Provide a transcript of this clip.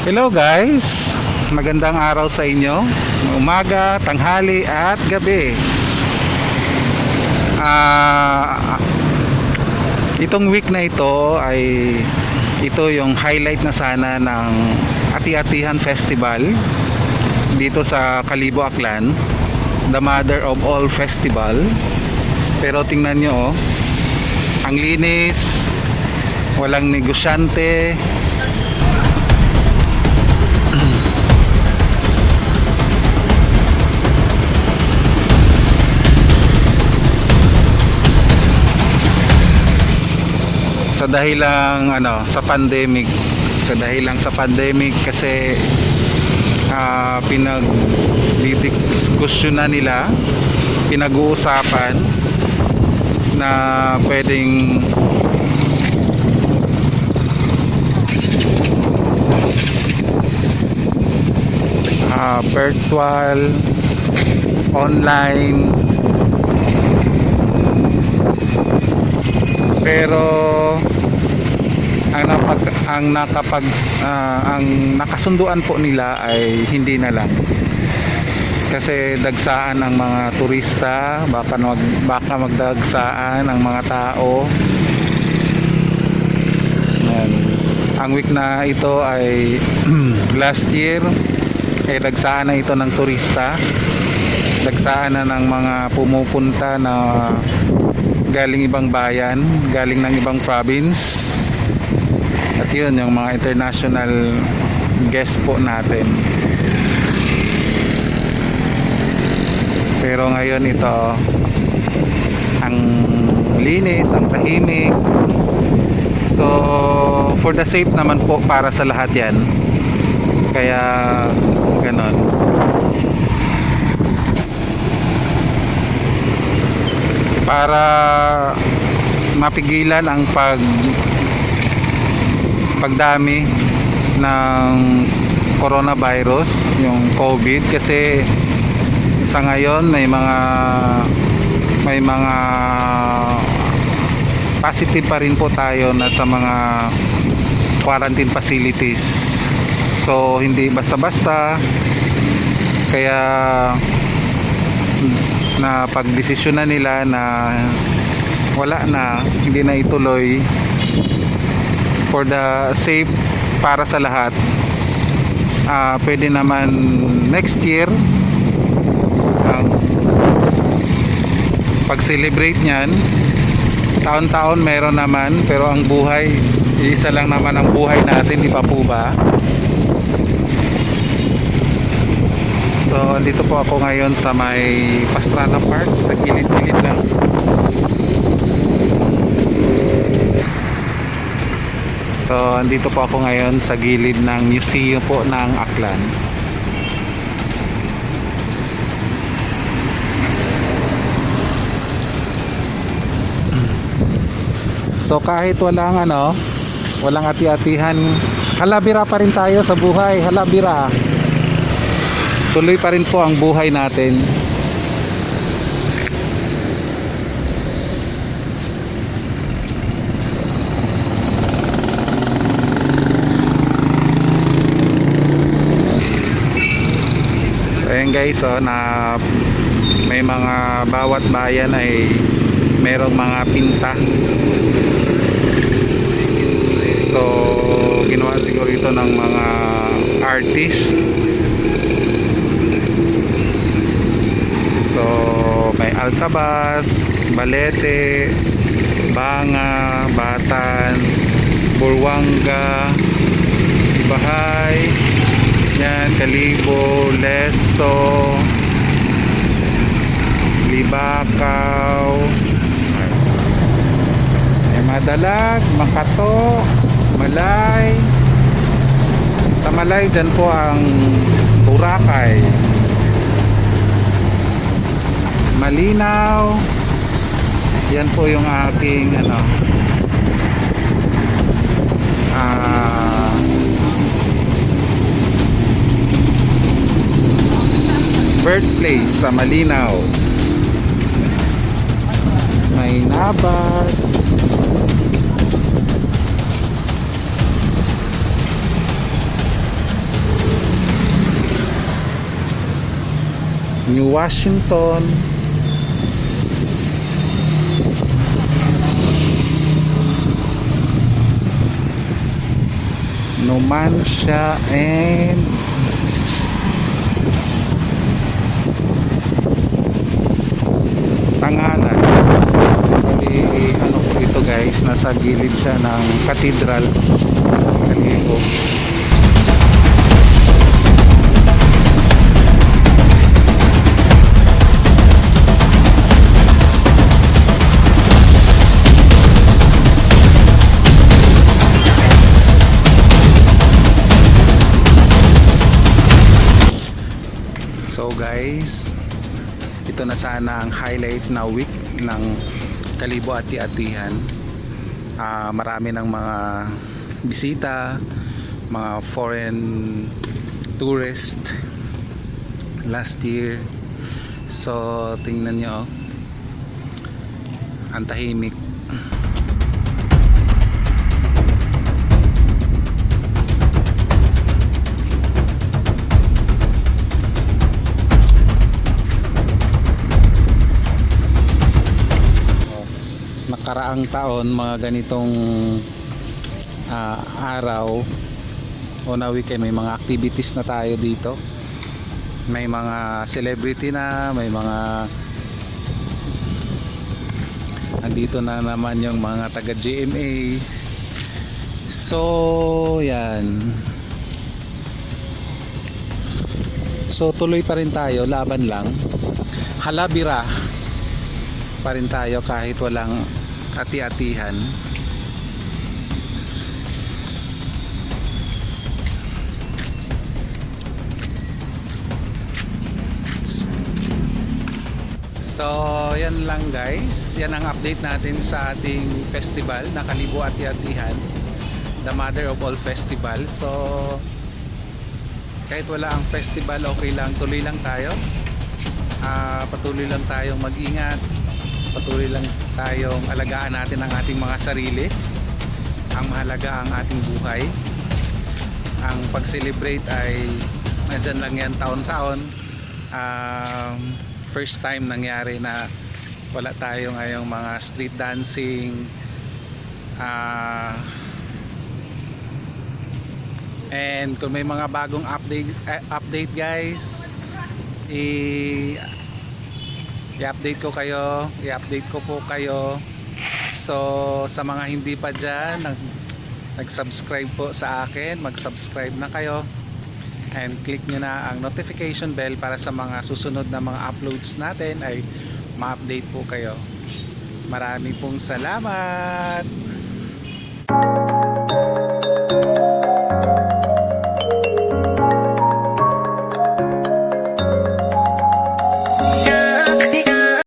Hello guys, magandang araw sa inyo. Umaga, tanghali at gabi. Itong week na ito ay ito yung highlight na sana ng Ati-Atihan Festival dito sa Kalibo, Aklan, the mother of all festival. Pero tingnan nyo, ang linis, walang negosyante. Sa dahilang sa pandemic kasi pinagdidiskusyonan nila, pinag-uusapan na pwedeng virtual, online, pero ang nakasunduan po nila ay hindi na lang, kasi dagsaan ang mga turista, baka magdagsaan ang mga tao. Ang week na ito ay last year ay dagsaan na ito ng turista, dagsaan na ng mga pumupunta na galing ibang bayan, galing ng ibang province. At yun, yung mga international guest po natin. Pero ngayon ito, ang linis, ang tahimik. So for the safe naman po para sa lahat yan. Kaya ganon. Para mapigilan ang pagdami ng coronavirus, yung COVID, kasi sa ngayon may mga positive pa rin po tayo na sa mga quarantine facilities. So hindi basta-basta, kaya na pagdesisyonan nila na wala na, hindi na ituloy for the safe para sa lahat. Pwede naman next year ang pag-celebrate niyan, taon-taon meron naman, pero ang buhay, isa lang naman ang buhay natin, di pa po ba? So dito po ako ngayon sa may Pastrana Park, sa gilid-gilid lang. So andito po ako ngayon sa gilid ng museum po ng Aklan. So kahit walang ati-atihan, halabira pa rin tayo sa buhay, halabira. Tuloy pa rin po ang buhay natin. So ayan guys, na may mga bawat bayan ay merong mga pinta. So ginawa siguro ito ng mga artist. So may Altabas, Balete, Banga, Batan, Burwanga, Ibahay, yan, Kalibo, Leso, Libakaw, Madalag, Makato, Malay. Sa Malay dyan po ang Boracay, Malinaw. Yan po yung aking birthplace sa Malinaw. May Nabas, New Washington, Numancia, and Tangalan. Bali, ano po ito guys, nasa gilid siya ng Cathedral Kalibo. So guys, ito na sana ang highlight na week ng Kalibo Ati-Atihan. Marami ng mga bisita, mga foreign tourist last year. So tingnan nyo, ang tahimik. Nakaraang taon mga ganitong araw o na weekend, may mga activities na tayo dito, may mga celebrity na, may mga andito na naman yung mga taga GMA. So yan, so tuloy pa rin tayo, laban lang, halabira pa rin tayo kahit walang ati-atihan. So yan lang guys, yan ang update natin sa ating festival na Kalibo Ati-Atihan, the mother of all festival. So kahit wala ang festival, okay lang, tuloy lang tayo, patuloy lang tayong mag-ingat, patuloy lang tayong alagaan natin ang ating mga sarili. Ang mahalaga ang ating buhay. Ang pag-celebrate ay nandyan lang yan taon-taon. First time nangyari na wala tayo ngayong mga street dancing, and kung may mga bagong update guys, i-update ko kayo, i-update ko po kayo. So sa mga hindi pa dyan nag-subscribe po sa akin, mag-subscribe na kayo and click nyo na ang notification bell para sa mga susunod na mga uploads natin ay ma-update po kayo. Maraming pong salamat.